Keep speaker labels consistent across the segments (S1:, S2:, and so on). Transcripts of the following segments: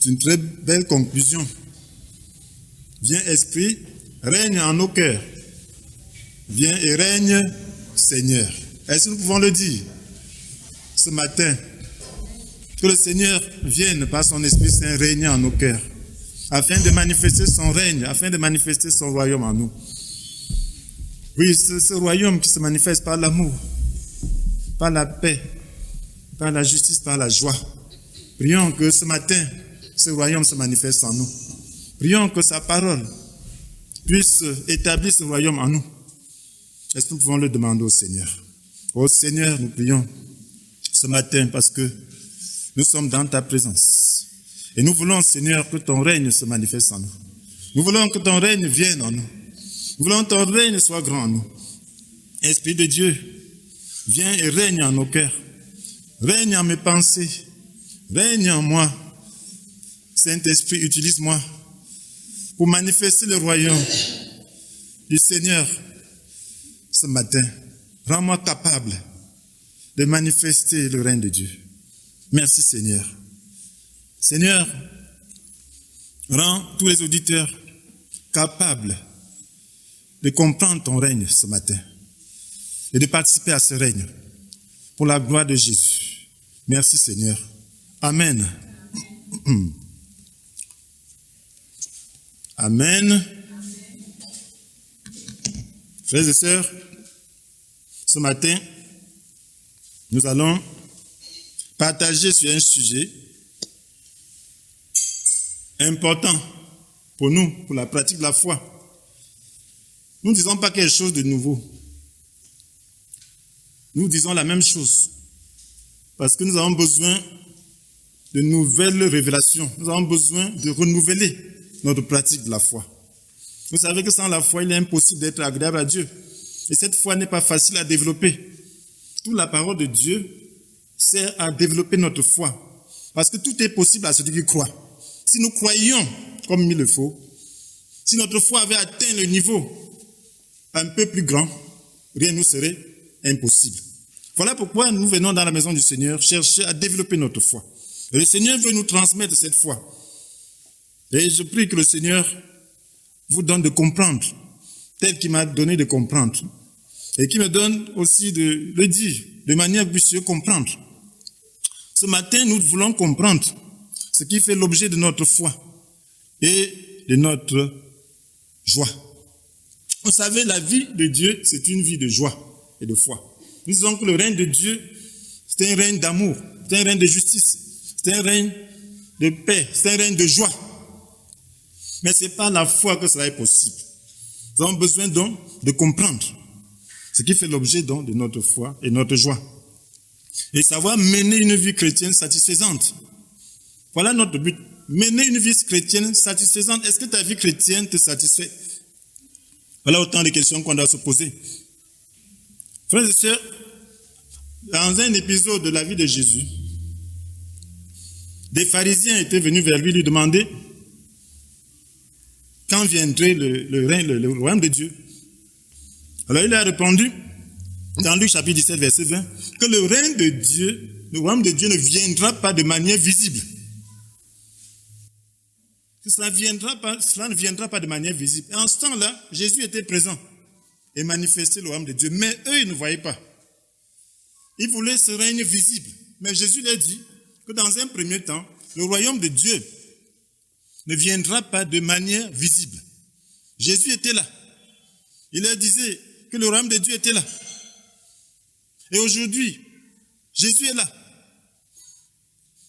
S1: C'est une très belle conclusion. Viens Esprit, règne en nos cœurs. Viens et règne Seigneur. Est-ce que nous pouvons le dire ce matin? Que le Seigneur vienne par son Esprit Saint régner en nos cœurs, afin de manifester son règne, afin de manifester son royaume en nous. Oui, ce royaume qui se manifeste par l'amour, par la paix, par la justice, par la joie. Prions que ce matin, ce royaume se manifeste en nous. Prions que sa parole puisse établir ce royaume en nous. Est-ce que nous pouvons le demander au Seigneur? Ô Seigneur, nous prions ce matin parce que nous sommes dans ta présence. Et nous voulons, Seigneur, que ton règne se manifeste en nous. Nous voulons que ton règne vienne en nous. Nous voulons que ton règne soit grand en nous. Esprit de Dieu, viens et règne en nos cœurs. Règne en mes pensées. Règne en moi. Saint-Esprit, utilise-moi pour manifester le royaume du Seigneur ce matin. Rends-moi capable de manifester le règne de Dieu. Merci Seigneur. Seigneur, rends tous les auditeurs capables de comprendre ton règne ce matin et de participer à ce règne pour la gloire de Jésus. Merci Seigneur. Amen. Amen. Frères et sœurs, ce matin, nous allons partager sur un sujet important pour nous, pour la pratique de la foi. Nous ne disons pas quelque chose de nouveau. Nous disons la même chose parce que nous avons besoin de nouvelles révélations. Nous avons besoin de renouveler notre pratique de la foi. Vous savez que sans la foi, il est impossible d'être agréable à Dieu. Et cette foi n'est pas facile à développer. Toute la parole de Dieu sert à développer notre foi. Parce que tout est possible à celui qui croit. Si nous croyions comme il le faut, si notre foi avait atteint le niveau un peu plus grand, rien ne nous serait impossible. Voilà pourquoi nous venons dans la maison du Seigneur chercher à développer notre foi. Et le Seigneur veut nous transmettre cette foi. Et je prie que le Seigneur vous donne de comprendre, tel qu'il m'a donné de comprendre, et qui me donne aussi de le dire, de manière que vous puissiez comprendre. Ce matin, nous voulons comprendre ce qui fait l'objet de notre foi et de notre joie. Vous savez, la vie de Dieu, c'est une vie de joie et de foi. Nous disons que le règne de Dieu, c'est un règne d'amour, c'est un règne de justice, c'est un règne de paix, c'est un règne de joie. Mais ce n'est pas la foi que cela est possible. Nous avons besoin donc de comprendre ce qui fait l'objet donc de notre foi et notre joie. Et savoir mener une vie chrétienne satisfaisante. Voilà notre but. Mener une vie chrétienne satisfaisante. Est-ce que ta vie chrétienne te satisfait? Voilà autant de questions qu'on doit se poser. Frères et sœurs, dans un épisode de la vie de Jésus, des pharisiens étaient venus vers lui demander quand viendrait le royaume de Dieu. Alors il a répondu, dans Luc chapitre 17, verset 20, que le royaume de Dieu ne viendra pas de manière visible. Que cela ne viendra pas de manière visible. Et en ce temps-là, Jésus était présent et manifestait le royaume de Dieu. Mais eux, ils ne voyaient pas. Ils voulaient ce règne visible. Mais Jésus leur dit que dans un premier temps, le royaume de Dieu ne viendra pas de manière visible. Jésus était là. Il leur disait que le royaume de Dieu était là. Et aujourd'hui, Jésus est là.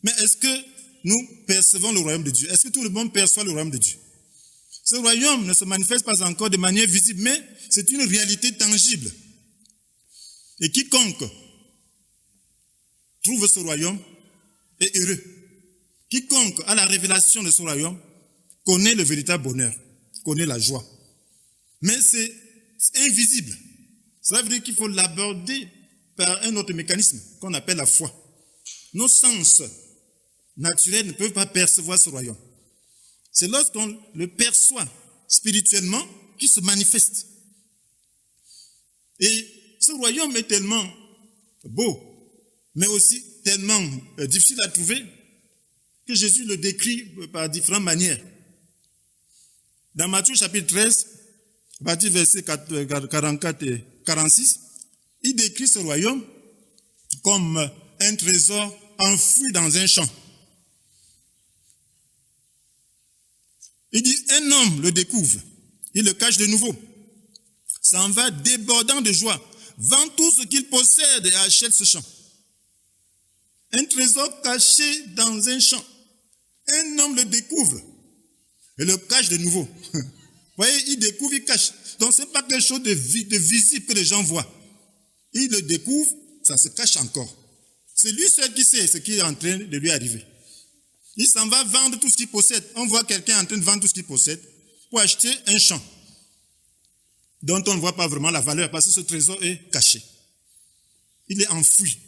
S1: Mais est-ce que nous percevons le royaume de Dieu? Est-ce que tout le monde perçoit le royaume de Dieu? Ce royaume ne se manifeste pas encore de manière visible, mais c'est une réalité tangible. Et quiconque trouve ce royaume est heureux. Quiconque a la révélation de ce royaume connaît le véritable bonheur, connaît la joie. Mais c'est invisible. Ça veut dire qu'il faut l'aborder par un autre mécanisme qu'on appelle la foi. Nos sens naturels ne peuvent pas percevoir ce royaume. C'est lorsqu'on le perçoit spirituellement qu'il se manifeste. Et ce royaume est tellement beau, mais aussi tellement difficile à trouver, que Jésus le décrit par différentes manières. Dans Matthieu chapitre 13, à partir du verset 44 et 46, il décrit ce royaume comme un trésor enfoui dans un champ. Il dit, un homme le découvre, il le cache de nouveau, s'en va débordant de joie, vend tout ce qu'il possède et achète ce champ. Un trésor caché dans un champ. Un homme le découvre et le cache de nouveau. Vous voyez, il découvre, il cache. Donc, ce n'est pas quelque chose de visible que les gens voient. Il le découvre, ça se cache encore. C'est lui seul qui sait ce qui est en train de lui arriver. Il s'en va vendre tout ce qu'il possède. On voit quelqu'un en train de vendre tout ce qu'il possède pour acheter un champ dont on ne voit pas vraiment la valeur parce que ce trésor est caché. Il est enfoui.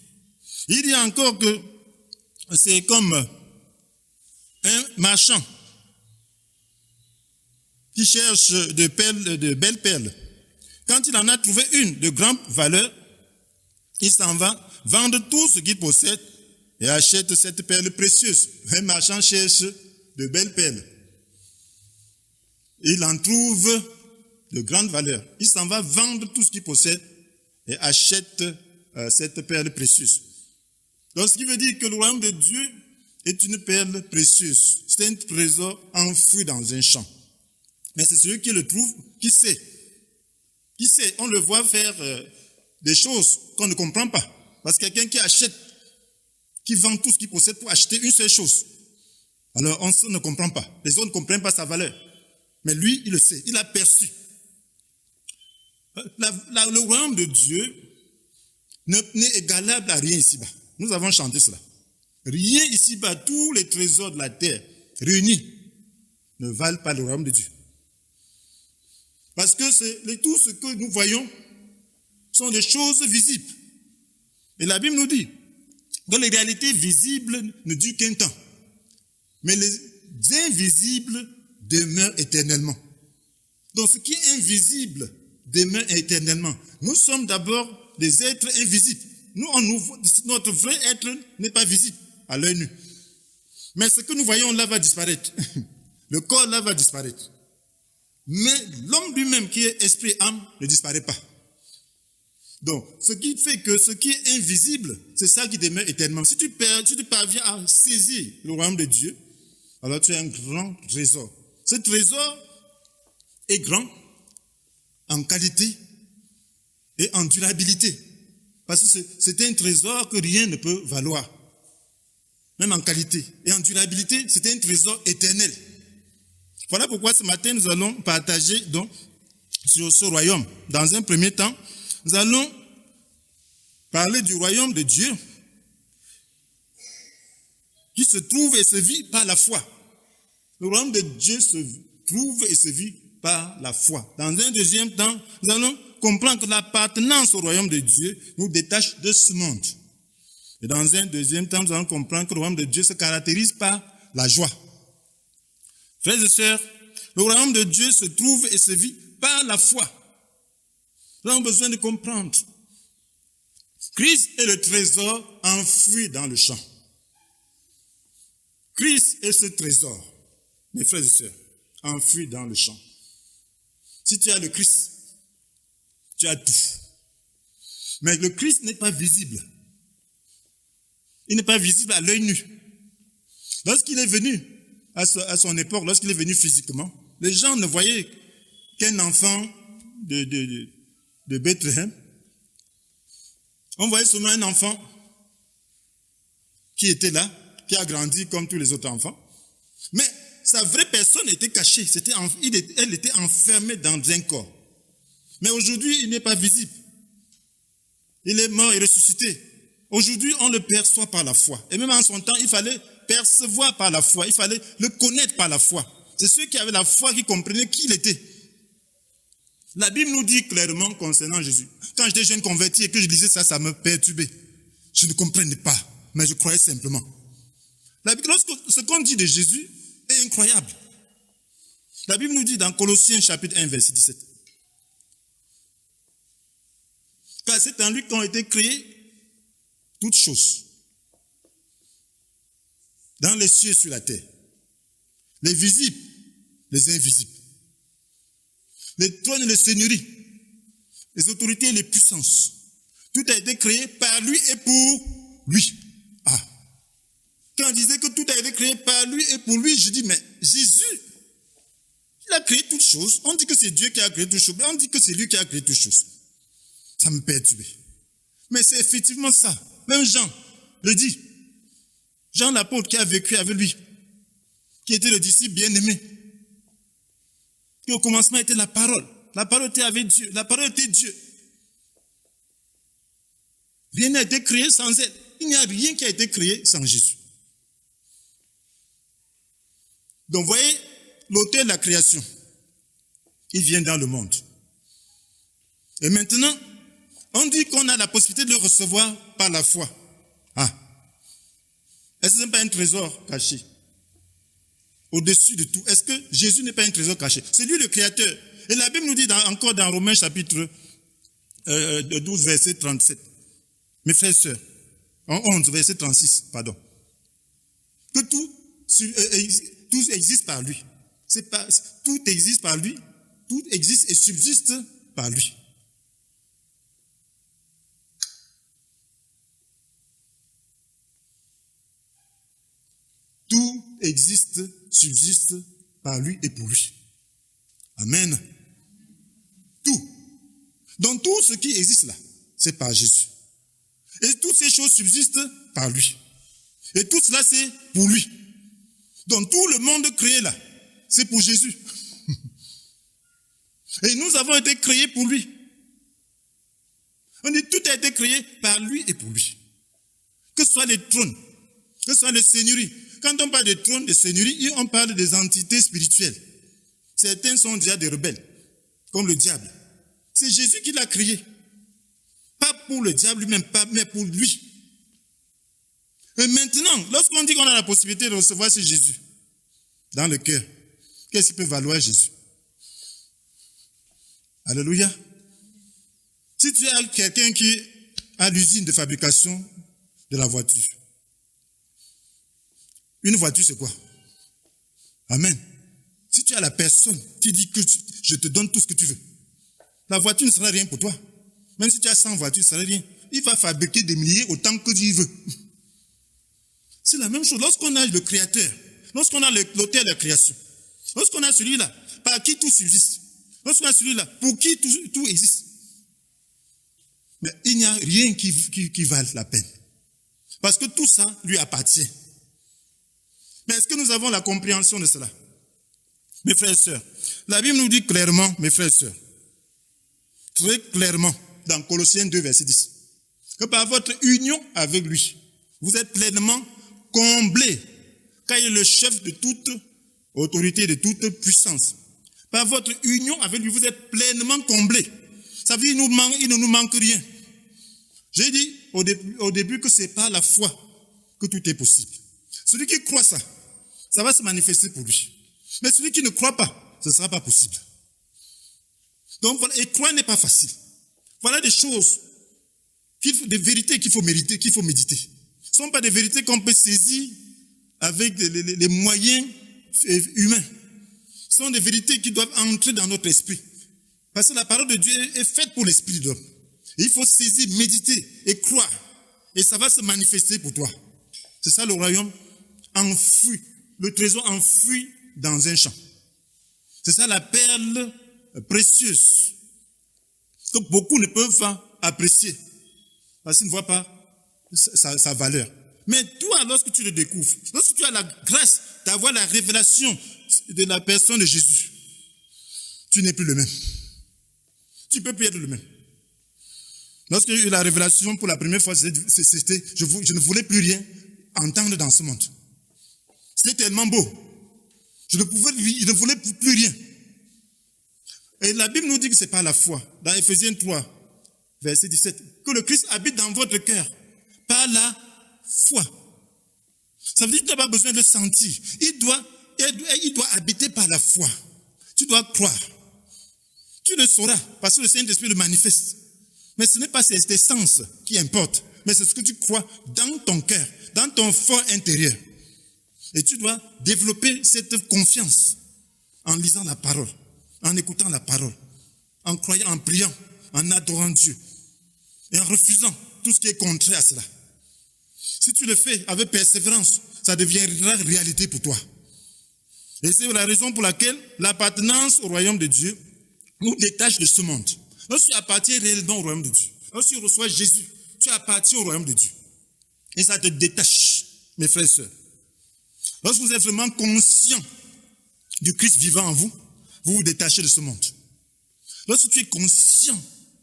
S1: Il dit encore que c'est comme un marchand qui cherche de belles perles. Quand il en a trouvé une de grande valeur, il s'en va vendre tout ce qu'il possède et achète cette perle précieuse. Un marchand cherche de belles perles. Il en trouve de grande valeur. Il s'en va vendre tout ce qu'il possède et achète cette perle précieuse. Donc, ce qui veut dire que le royaume de Dieu est une perle précieuse. C'est un trésor enfoui dans un champ. Mais c'est celui qui le trouve, qui sait. Qui sait, on le voit faire des choses qu'on ne comprend pas. Parce que quelqu'un qui achète, qui vend tout ce qu'il possède pour acheter une seule chose. Alors, on ne comprend pas. Les autres ne comprennent pas sa valeur. Mais lui, il le sait. Il a perçu. Le royaume de Dieu n'est égalable à rien ici-bas. Nous avons chanté cela. Rien ici-bas, tous les trésors de la terre réunis ne valent pas le royaume de Dieu. Parce que tout ce que nous voyons sont des choses visibles. Et la Bible nous dit que les réalités visibles ne durent qu'un temps. Mais les invisibles demeurent éternellement. Donc ce qui est invisible demeure éternellement. Nous sommes d'abord des êtres invisibles. Notre vrai être n'est pas visible à l'œil nu. Mais ce que nous voyons là va disparaître. Le corps là va disparaître. Mais l'homme lui-même qui est esprit, âme, ne disparaît pas. Donc, ce qui fait que ce qui est invisible, c'est ça qui demeure éternellement. Si tu parviens à saisir le royaume de Dieu, alors tu as un grand trésor. Ce trésor est grand en qualité et en durabilité. Parce que c'est un trésor que rien ne peut valoir. Même en qualité. Et en durabilité, c'est un trésor éternel. Voilà pourquoi ce matin, nous allons partager donc sur ce royaume. Dans un premier temps, nous allons parler du royaume de Dieu qui se trouve et se vit par la foi. Le royaume de Dieu se trouve et se vit par la foi. Dans un deuxième temps, nous allons comprendre que l'appartenance au royaume de Dieu nous détache de ce monde. Et dans un deuxième temps, nous allons comprendre que le royaume de Dieu se caractérise par la joie. Frères et sœurs, le royaume de Dieu se trouve et se vit par la foi. Nous avons besoin de comprendre. Christ est le trésor enfoui dans le champ. Christ est ce trésor, mes frères et sœurs, enfoui dans le champ. Si tu as le Christ, tu as tout. Mais le Christ n'est pas visible. Il n'est pas visible à l'œil nu. Lorsqu'il est venu à son époque, lorsqu'il est venu physiquement, les gens ne voyaient qu'un enfant de Bethléem. On voyait seulement un enfant qui était là, qui a grandi comme tous les autres enfants. Mais sa vraie personne était cachée. Elle était enfermée dans un corps. Mais aujourd'hui, il n'est pas visible. Il est mort et ressuscité. Aujourd'hui, on le perçoit par la foi. Et même en son temps, il fallait percevoir par la foi. Il fallait le connaître par la foi. C'est ceux qui avaient la foi qui comprenaient qui il était. La Bible nous dit clairement concernant Jésus. Quand j'étais jeune converti et que je lisais ça, ça me perturbait. Je ne comprenais pas, mais je croyais simplement. La Bible, ce qu'on dit de Jésus est incroyable. La Bible nous dit dans Colossiens chapitre 1, verset 17. Car c'est en lui qu'ont été créées toutes choses. dans les cieux et sur la terre, les visibles, les invisibles, les trônes et les seigneuries, les autorités et les puissances. Tout a été créé par lui et pour lui. Ah. Quand on disait que tout a été créé par lui et pour lui, je dis, mais Jésus, il a créé toutes choses. On dit que c'est Dieu qui a créé toutes choses, mais on dit que c'est lui qui a créé toutes choses. Ça me perturbe. Mais c'est effectivement ça. Même Jean le dit. Jean l'apôtre qui a vécu avec lui, qui était le disciple bien-aimé, qui au commencement était la parole. La parole était avec Dieu. La parole était Dieu. Rien n'a été créé sans elle. Il n'y a rien qui a été créé sans Jésus. Donc, voyez, l'auteur de la création, il vient dans le monde. Et maintenant, on dit qu'on a la possibilité de le recevoir par la foi. Ah. Est-ce que ce n'est pas un trésor caché? Au-dessus de tout. Est-ce que Jésus n'est pas un trésor caché? C'est lui le créateur. Et la Bible nous dit encore dans Romains chapitre 12, verset 37. Mes frères et sœurs, en 11, verset 36, pardon. Que tout existe par lui. Tout existe par lui. Tout existe et subsiste par lui. Tout existe, subsiste par lui et pour lui. Amen. Tout. Donc tout ce qui existe là, c'est par Jésus. Et toutes ces choses subsistent par lui. Et tout cela, c'est pour lui. Donc tout le monde créé là, c'est pour Jésus. Et nous avons été créés pour lui. On dit tout a été créé par lui et pour lui. Que ce soit les trônes, que ce soit les seigneuries. Quand on parle de trônes, de seigneuries, on parle des entités spirituelles. Certains sont déjà des rebelles, comme le diable. C'est Jésus qui l'a créé. Pas pour le diable lui-même, mais pour lui. Et maintenant, lorsqu'on dit qu'on a la possibilité de recevoir ce Jésus dans le cœur, qu'est-ce qui peut valoir Jésus? Alléluia. Si tu as quelqu'un qui a l'usine de fabrication de la voiture, une voiture, c'est quoi? Amen. Si tu as la personne, tu dis que je te donne tout ce que tu veux. La voiture ne sera rien pour toi. Même si tu as 100 voitures, ça ne sera rien. Il va fabriquer des milliers autant que tu veux. C'est la même chose. Lorsqu'on a le Créateur, lorsqu'on a l'auteur de la création, lorsqu'on a celui-là, par qui tout subsiste, lorsqu'on a celui-là, pour qui tout existe, mais il n'y a rien qui vale la peine. Parce que tout ça lui appartient. Mais est-ce que nous avons la compréhension de cela? Mes frères et sœurs, la Bible nous dit clairement, mes frères et sœurs, très clairement, dans Colossiens 2, verset 10, que par votre union avec lui, vous êtes pleinement comblés, car il est le chef de toute autorité, de toute puissance. Par votre union avec lui, vous êtes pleinement comblés. Ça veut dire qu'il ne nous manque rien. J'ai dit au début que c'est par la foi que tout est possible. Celui qui croit ça va se manifester pour lui. Mais celui qui ne croit pas, ce ne sera pas possible. Donc voilà, et croire n'est pas facile. Voilà des choses, des vérités qu'il faut méditer. Ce ne sont pas des vérités qu'on peut saisir avec les moyens humains. Ce sont des vérités qui doivent entrer dans notre esprit. Parce que la parole de Dieu est faite pour l'esprit d'homme. Il faut saisir, méditer et croire. Et ça va se manifester pour toi. C'est ça le royaume enfoui, le trésor enfoui dans un champ. C'est ça la perle précieuse que beaucoup ne peuvent pas apprécier parce qu'ils ne voient pas sa valeur. Mais toi, lorsque tu le découvres, lorsque tu as la grâce d'avoir la révélation de la personne de Jésus, tu n'es plus le même. Tu ne peux plus être le même. Lorsque j'ai eu la révélation pour la première fois, c'était, je ne voulais plus rien entendre dans ce monde. C'était tellement beau. Je ne voulais plus rien. Et la Bible nous dit que c'est par la foi, dans Ephésiens 3, verset 17, que le Christ habite dans votre cœur, par la foi. Ça veut dire que tu n'as pas besoin de le sentir. Il doit habiter par la foi. Tu dois croire. Tu le sauras, parce que le Saint-Esprit le manifeste. Mais ce n'est pas cette essence qui importe, mais c'est ce que tu crois dans ton cœur, dans ton fort intérieur. Et tu dois développer cette confiance en lisant la parole, en écoutant la parole, en croyant, en priant, en adorant Dieu et en refusant tout ce qui est contraire à cela. Si tu le fais avec persévérance, ça deviendra réalité pour toi. Et c'est la raison pour laquelle l'appartenance au royaume de Dieu nous détache de ce monde. Lorsque tu appartiens réellement au royaume de Dieu, lorsque tu reçois Jésus, tu appartiens au royaume de Dieu. Et ça te détache, mes frères et sœurs. Lorsque vous êtes vraiment conscient du Christ vivant en vous, vous vous détachez de ce monde. Lorsque tu es conscient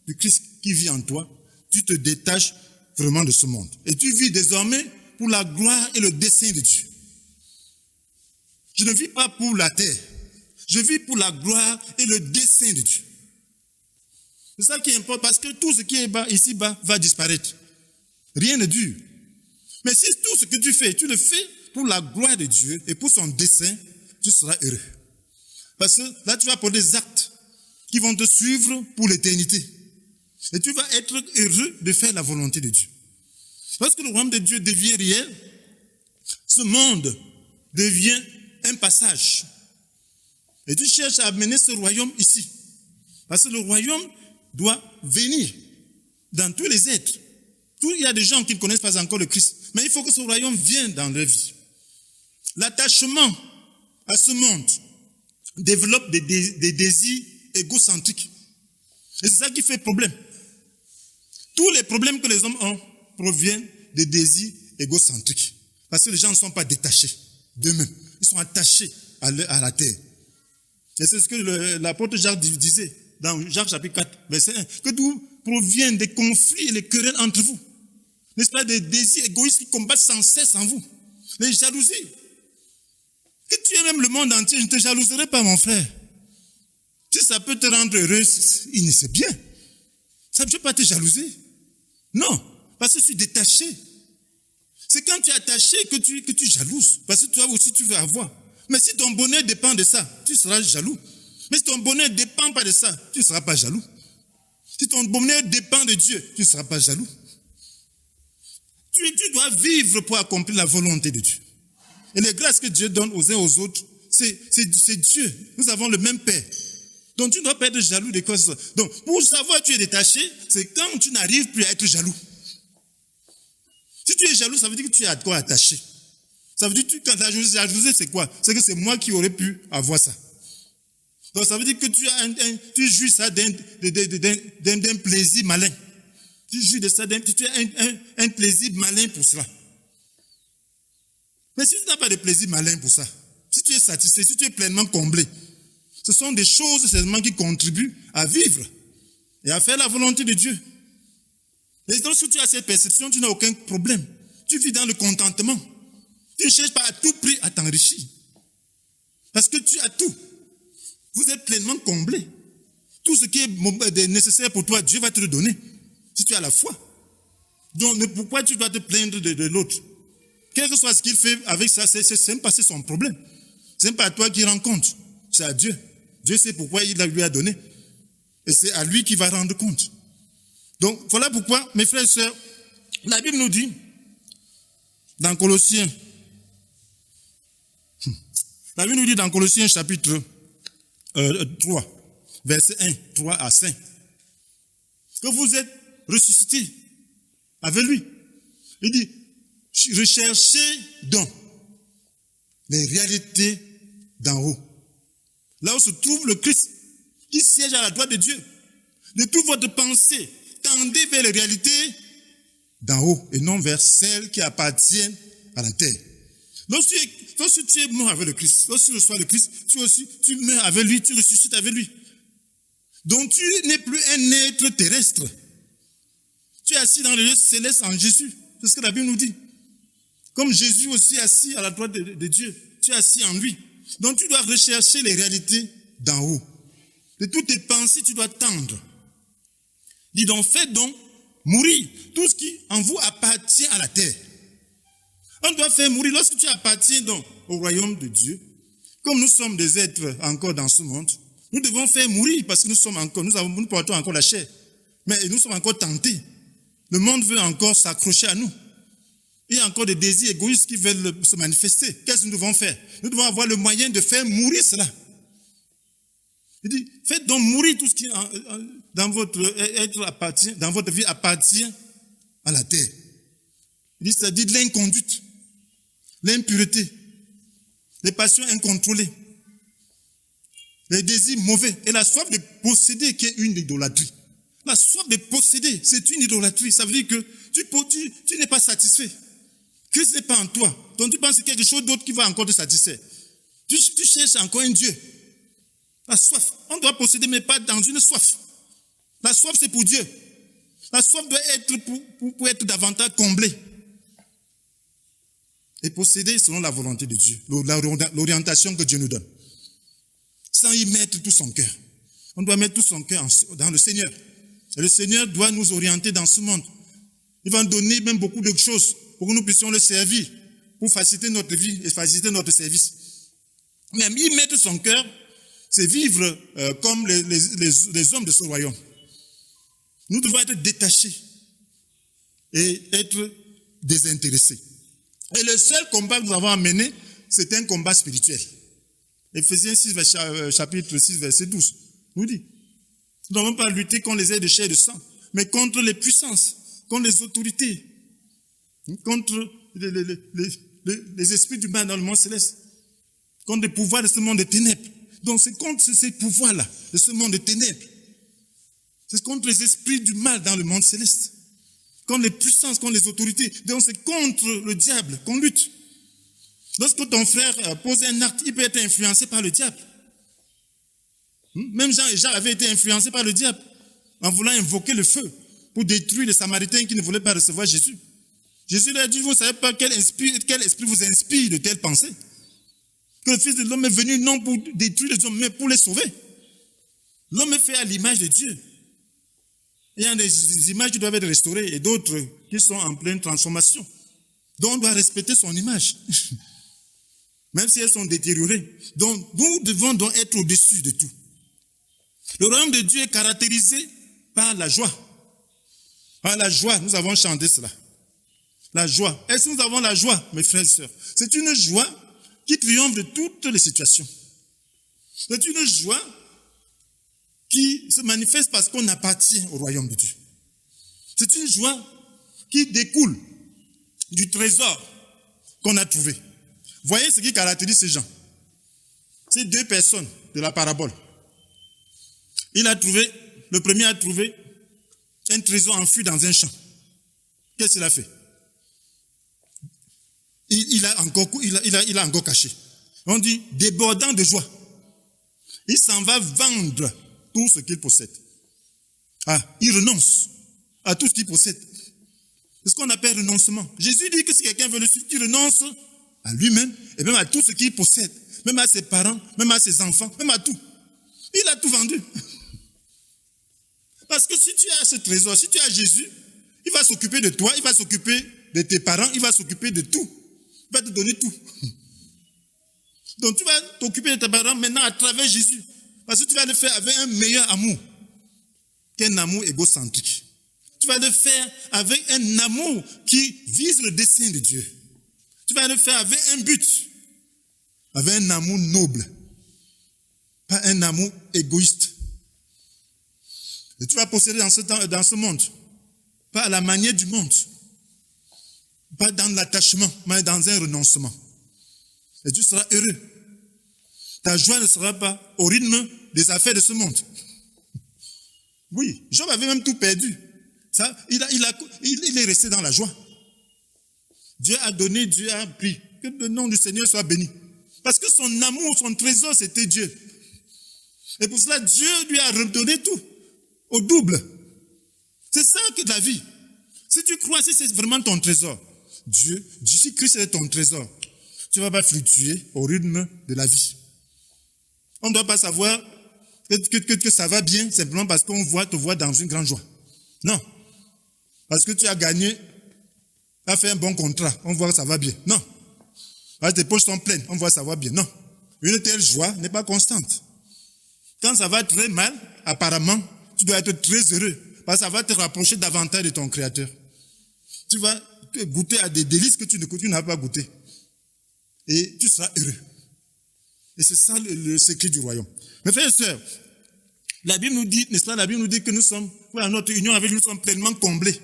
S1: du Christ qui vit en toi, tu te détaches vraiment de ce monde. Et tu vis désormais pour la gloire et le dessein de Dieu. Je ne vis pas pour la terre. Je vis pour la gloire et le dessein de Dieu. C'est ça qui importe parce que tout ce qui est bas, ici-bas, va disparaître. Rien ne dure. Mais si tout ce que tu fais, tu le fais pour la gloire de Dieu et pour son dessein, tu seras heureux. Parce que là, tu vas pour des actes qui vont te suivre pour l'éternité. Et tu vas être heureux de faire la volonté de Dieu. Lorsque le royaume de Dieu devient réel, ce monde devient un passage. Et tu cherches à amener ce royaume ici. Parce que le royaume doit venir dans tous les êtres. Il y a des gens qui ne connaissent pas encore le Christ. Mais il faut que ce royaume vienne dans leur vie. L'attachement à ce monde développe des désirs égocentriques. Et c'est ça qui fait problème. Tous les problèmes que les hommes ont proviennent des désirs égocentriques. Parce que les gens ne sont pas détachés d'eux-mêmes. Ils sont attachés à la terre. Et c'est ce que l'apôtre Jacques disait dans Jacques chapitre 4, verset 1. Que tout provient des conflits et les querelles entre vous. N'est-ce pas, des désirs égoïstes qui combattent sans cesse en vous. Les jalousies. Que tu aimes même le monde entier, je ne te jalouserai pas, mon frère. Si ça peut te rendre heureux, c'est bien. Ça ne peut pas te jalouser. Non, parce que je suis détaché. C'est quand tu es attaché que tu jalouses. Parce que toi aussi, tu veux avoir. Mais si ton bonheur dépend de ça, tu seras jaloux. Mais si ton bonheur ne dépend pas de ça, tu ne seras pas jaloux. Si ton bonheur dépend de Dieu, tu ne seras pas jaloux. Tu dois vivre pour accomplir la volonté de Dieu. Et les grâces que Dieu donne aux uns aux autres, c'est Dieu. Nous avons le même Père. Donc tu ne dois pas être jaloux de quoi que ce soit. Donc pour savoir que tu es détaché, c'est quand tu n'arrives plus à être jaloux. Si tu es jaloux, ça veut dire que tu es à quoi attaché. Ça veut dire que quand la jalousie, c'est quoi? C'est que c'est moi qui aurais pu avoir ça. Donc ça veut dire que tu jouis ça d'un plaisir malin. Tu jouis de ça, tu as un plaisir malin pour cela. Mais si tu n'as pas de plaisir malin pour ça, si tu es satisfait, si tu es pleinement comblé, ce sont des choses seulement qui contribuent à vivre et à faire la volonté de Dieu. Et lorsque tu as cette perception, tu n'as aucun problème. Tu vis dans le contentement. Tu ne cherches pas à tout prix à t'enrichir. Parce que tu as tout. Vous êtes pleinement comblé. Tout ce qui est nécessaire pour toi, Dieu va te le donner. Si tu as la foi. Donc, pourquoi tu dois te plaindre de l'autre? Quel que soit ce qu'il fait avec ça, c'est même pas son problème. C'est même pas à toi qui rend compte. C'est à Dieu. Dieu sait pourquoi il lui a donné. Et c'est à lui qui va rendre compte. Donc, voilà pourquoi, mes frères et sœurs, la Bible nous dit, dans Colossiens, chapitre 3, verset 1, 3 à 5, que vous êtes ressuscités avec lui. Il dit, recherchez donc les réalités d'en haut. Là où se trouve le Christ, qui siège à la droite de Dieu. De toute votre pensée, tendez vers les réalités d'en haut et non vers celles qui appartiennent à la terre. Lorsque tu es mort avec le Christ, lorsque tu reçois le Christ, tu meurs avec lui, tu ressuscites avec lui. Donc tu n'es plus un être terrestre. Tu es assis dans le lieu céleste en Jésus. C'est ce que la Bible nous dit. Comme Jésus aussi assis à la droite de Dieu, tu es assis en lui. Donc tu dois rechercher les réalités d'en haut. De toutes tes pensées, tu dois tendre. Dis donc, faites donc mourir tout ce qui en vous appartient à la terre. On doit faire mourir lorsque tu appartiens donc au royaume de Dieu. Comme nous sommes des êtres encore dans ce monde, nous devons faire mourir parce que nous portons encore la chair. Mais nous sommes encore tentés. Le monde veut encore s'accrocher à nous. Il y a encore des désirs égoïstes qui veulent se manifester. Qu'est-ce que nous devons faire? Nous devons avoir le moyen de faire mourir cela. Il dit, faites donc mourir tout ce qui dans votre vie appartient à la terre. Il dit, c'est-à-dire l'inconduite, l'impureté, les passions incontrôlées, les désirs mauvais et la soif de posséder qui est une idolâtrie. La soif de posséder, c'est une idolâtrie. Ça veut dire que tu n'es pas satisfait. Christ n'est pas en toi. Donc tu penses que quelque chose d'autre qui va encore te satisfaire. Tu cherches encore un Dieu. La soif. On doit posséder, mais pas dans une soif. La soif, c'est pour Dieu. La soif doit être pour être davantage comblée. Et posséder selon la volonté de Dieu, l'orientation que Dieu nous donne. Sans y mettre tout son cœur. On doit mettre tout son cœur dans le Seigneur. Et le Seigneur doit nous orienter dans ce monde. Il va nous donner même beaucoup de choses pour que nous puissions le servir, pour faciliter notre vie et faciliter notre service. Même y mettre son cœur, c'est vivre comme les hommes de ce royaume. Nous devons être détachés et être désintéressés. Et le seul combat que nous avons à mener, c'est un combat spirituel. Éphésiens 6, chapitre 6, verset 12, nous dit, nous n'avons pas lutter contre les ailes de chair et de sang, mais contre les puissances, contre les autorités, contre les esprits du mal dans le monde céleste, contre les pouvoirs de ce monde de ténèbres. Donc c'est contre ces pouvoirs-là, de ce monde de ténèbres. C'est contre les esprits du mal dans le monde céleste, contre les puissances, contre les autorités. Donc c'est contre le diable qu'on lutte. Lorsque ton frère pose un acte, il peut être influencé par le diable. Même Jean avait été influencé par le diable en voulant invoquer le feu pour détruire les Samaritains qui ne voulaient pas recevoir Jésus. Jésus leur a dit, vous ne savez pas quel esprit vous inspire de telles pensées. Que le Fils de l'homme est venu non pour détruire les hommes, mais pour les sauver. L'homme est fait à l'image de Dieu. Il y a des images qui doivent être restaurées et d'autres qui sont en pleine transformation. Donc on doit respecter son image. Même si elles sont détériorées. Donc nous devons donc être au-dessus de tout. Le royaume de Dieu est caractérisé par la joie. Par la joie, nous avons chanté cela. La joie. Est-ce que nous avons la joie, mes frères et sœurs? C'est une joie qui triomphe de toutes les situations. C'est une joie qui se manifeste parce qu'on appartient au royaume de Dieu. C'est une joie qui découle du trésor qu'on a trouvé. Voyez ce qui caractérise ces gens. Ces deux personnes de la parabole. Le premier a trouvé un trésor enfui dans un champ. Qu'est-ce qu'il a fait? Il a encore caché. On dit débordant de joie. Il s'en va vendre tout ce qu'il possède. Il renonce à tout ce qu'il possède. C'est ce qu'on appelle renoncement. Jésus dit que si quelqu'un veut le suivre, il renonce à lui-même et même à tout ce qu'il possède, même à ses parents, même à ses enfants, même à tout. Il a tout vendu. Parce que si tu as ce trésor, si tu as Jésus, il va s'occuper de toi, il va s'occuper de tes parents, il va s'occuper de tout. Il va te donner tout. Donc tu vas t'occuper de tes parents maintenant à travers Jésus. Parce que tu vas le faire avec un meilleur amour qu'un amour égocentrique. Tu vas le faire avec un amour qui vise le dessein de Dieu. Tu vas le faire avec un but, avec un amour noble, pas un amour égoïste. Et tu vas posséder dans ce monde, pas à la manière du monde, pas dans l'attachement, mais dans un renoncement. Et tu seras heureux. Ta joie ne sera pas au rythme des affaires de ce monde. Oui, Job avait même tout perdu. Il est resté dans la joie. Dieu a donné, Dieu a pris. Que le nom du Seigneur soit béni. Parce que son amour, son trésor, c'était Dieu. Et pour cela, Dieu lui a redonné tout. Au double. C'est ça que la vie. Si tu crois, si c'est vraiment ton trésor, Dieu, si Christ est ton trésor, tu ne vas pas fluctuer au rythme de la vie. On ne doit pas savoir que ça va bien simplement parce qu'on te voit dans une grande joie. Non. Parce que tu as gagné, tu as fait un bon contrat, on voit que ça va bien. Non. Parce que tes poches sont pleines, on voit que ça va bien. Non. Une telle joie n'est pas constante. Quand ça va très mal, apparemment, tu dois être très heureux parce que ça va te rapprocher davantage de ton Créateur. Tu vas goûter à des délices que tu n'as pas goûté. Et tu seras heureux. Et c'est ça le secret du royaume. Mes frères et sœurs, la Bible nous dit, n'est-ce pas, la Bible nous dit que nous sommes, voilà, notre union avec lui, nous sommes pleinement comblés.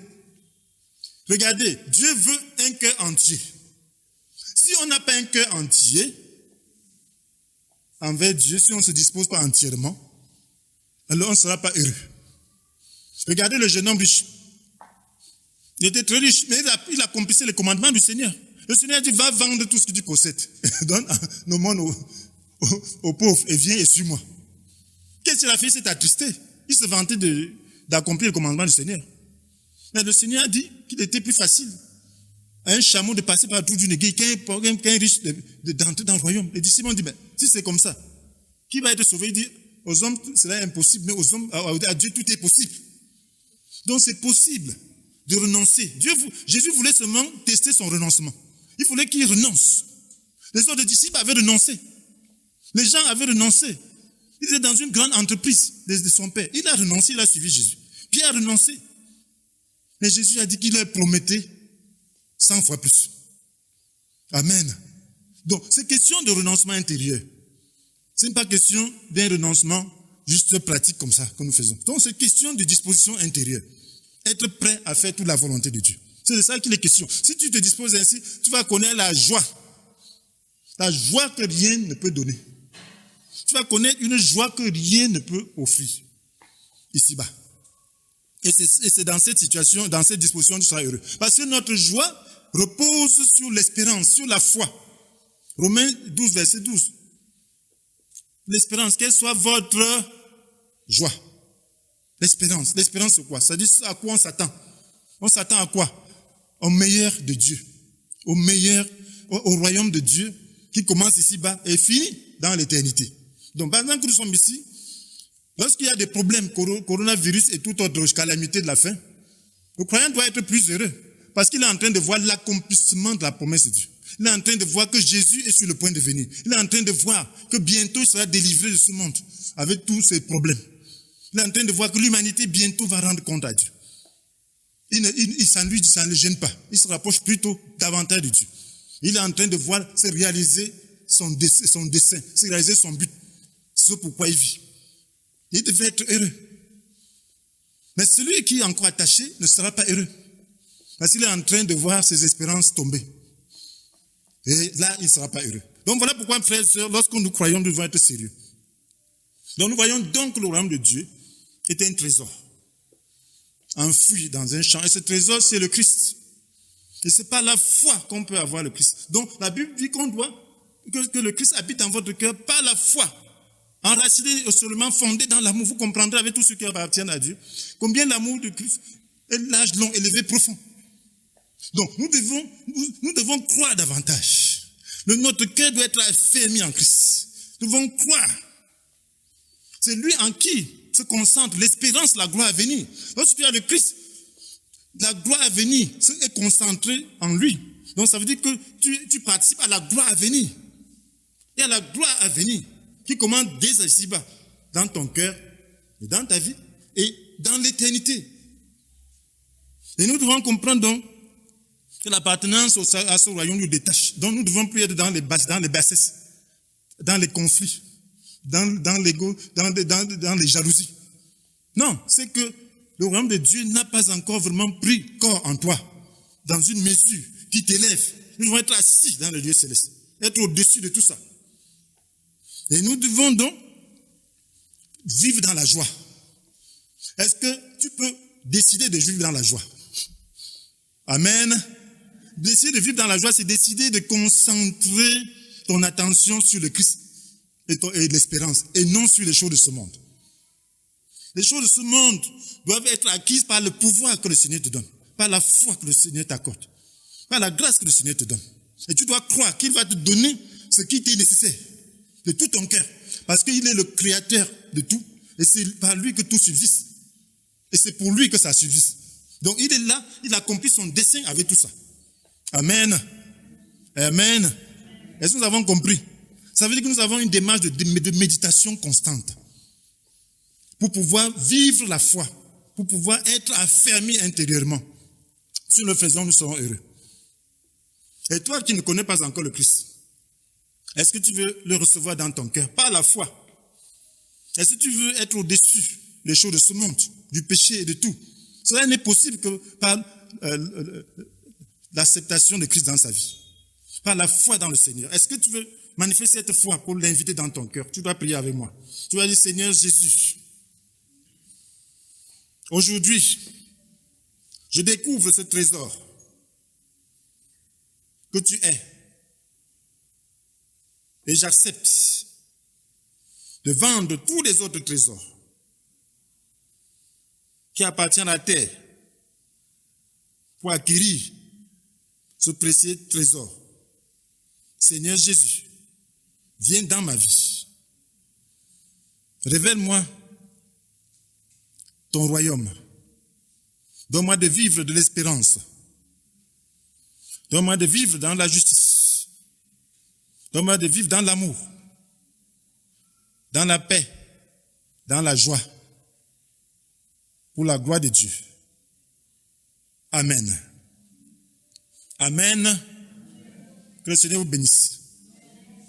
S1: Regardez, Dieu veut un cœur entier. Si on n'a pas un cœur entier envers Dieu, si on ne se dispose pas entièrement, alors on ne sera pas heureux. Regardez le jeune homme riche. Il était très riche, mais il accomplissait les commandements du Seigneur. Le Seigneur dit, va vendre tout ce que tu possèdes. Donne nos mondes aux pauvres et viens et suis-moi. Qu'est-ce qu'il a fait? Il s'est attristé. Il se vantait d'accomplir le commandement du Seigneur. Mais le Seigneur a dit qu'il était plus facile à un chameau de passer par le trou d'une aiguille qu'un riche d'entrer dans le royaume. Les disciples ont dit, mais si c'est comme ça, qui va être sauvé? Il dit, aux hommes, cela est impossible, mais aux hommes, à Dieu, tout est possible. Donc c'est possible de renoncer. Jésus voulait seulement tester son renoncement. Il voulait qu'il renonce. Les autres disciples avaient renoncé. Les gens avaient renoncé. Il était dans une grande entreprise de son père. Il a renoncé, il a suivi Jésus. Pierre a renoncé. Mais Jésus a dit qu'il leur promettait 100 fois plus. Amen. Donc, c'est question de renoncement intérieur. Ce n'est pas question d'un renoncement juste pratique comme ça que nous faisons. Donc, c'est question de disposition intérieure. Être prêt à faire toute la volonté de Dieu. C'est de ça qu'il est question. Si tu te disposes ainsi, tu vas connaître la joie. La joie que rien ne peut donner. Tu vas connaître une joie que rien ne peut offrir. Ici-bas. Et c'est dans cette situation, dans cette disposition, tu seras heureux. Parce que notre joie repose sur l'espérance, sur la foi. Romains 12, verset 12. L'espérance, quelle soit votre joie. L'espérance. L'espérance, c'est quoi? Ça dit à quoi on s'attend. On s'attend à quoi? Au meilleur de Dieu. Au meilleur, au royaume de Dieu qui commence ici-bas et finit dans l'éternité. Donc, pendant que nous sommes ici, lorsqu'il y a des problèmes, coronavirus et toute autre calamité de la fin, le croyant doit être plus heureux parce qu'il est en train de voir l'accomplissement de la promesse de Dieu. Il est en train de voir que Jésus est sur le point de venir. Il est en train de voir que bientôt il sera délivré de ce monde avec tous ses problèmes. Il est en train de voir que l'humanité bientôt va rendre compte à Dieu. Ça ne le gêne pas. Il se rapproche plutôt davantage de Dieu. Il est en train de voir se réaliser son dessein, se réaliser son but, ce pourquoi il vit. Il devait être heureux. Mais celui qui est encore attaché ne sera pas heureux. Parce qu'il est en train de voir ses espérances tomber. Et là, il ne sera pas heureux. Donc voilà pourquoi, frères et sœurs, lorsque nous croyons, nous devons être sérieux. Donc nous voyons donc que le royaume de Dieu est un trésor enfoui dans un champ. Et ce trésor, c'est le Christ. Et ce n'est pas la foi qu'on peut avoir le Christ. Donc la Bible dit qu'on doit, que le Christ habite en votre cœur par la foi. Enraciné et seulement fondé dans l'amour. Vous comprendrez avec tous ceux qui appartiennent à Dieu combien l'amour de Christ est large, long, élevé, profond. Donc nous devons croire davantage. Notre cœur doit être affermi en Christ. Nous devons croire. C'est lui en qui se concentre l'espérance, la gloire à venir. Lorsque tu as le Christ, la gloire à venir est concentrée en lui. Donc ça veut dire que tu participes à la gloire à venir. Et à la gloire à venir qui commence dès ici-bas, dans ton cœur, et dans ta vie, et dans l'éternité. Et nous devons comprendre donc que l'appartenance à ce royaume nous détache. Donc nous ne devons plus être dans les bassesses, dans les conflits, dans l'ego, dans les jalousies. Non, c'est que le royaume de Dieu n'a pas encore vraiment pris corps en toi, dans une mesure qui t'élève. Nous devons être assis dans le lieu céleste, être au-dessus de tout ça. Et nous devons donc vivre dans la joie. Est-ce que tu peux décider de vivre dans la joie? Amen. Décider de vivre dans la joie, c'est décider de concentrer ton attention sur le Christ et l'espérance, et non sur les choses de ce monde. Les choses de ce monde doivent être acquises par le pouvoir que le Seigneur te donne, par la foi que le Seigneur t'accorde, par la grâce que le Seigneur te donne. Et tu dois croire qu'il va te donner ce qui t'est nécessaire, de tout ton cœur, parce qu'il est le créateur de tout, et c'est par lui que tout subsiste. Et c'est pour lui que ça subsiste. Donc il est là, il accomplit son dessein avec tout ça. Amen. Amen. Est-ce que nous avons compris? Ça veut dire que nous avons une démarche de méditation constante pour pouvoir vivre la foi, pour pouvoir être affermis intérieurement. Si nous le faisons, nous serons heureux. Et toi qui ne connais pas encore le Christ, est-ce que tu veux le recevoir dans ton cœur par la foi? Est-ce que tu veux être au-dessus des choses de ce monde, du péché et de tout? Cela n'est possible que par l'acceptation de Christ dans sa vie, par la foi dans le Seigneur. Est-ce que tu veux manifester cette foi pour l'inviter dans ton cœur? Tu dois prier avec moi. Tu vas dire, Seigneur Jésus, aujourd'hui, je découvre ce trésor que tu es. Et j'accepte de vendre tous les autres trésors qui appartiennent à la terre pour acquérir ce précieux trésor. Seigneur Jésus, viens dans ma vie. Révèle-moi ton royaume. Donne-moi de vivre de l'espérance. Donne-moi de vivre dans la justice. Donne-moi de vivre dans l'amour, dans la paix, dans la joie, pour la gloire de Dieu. Amen. Amen. Que le Seigneur vous bénisse.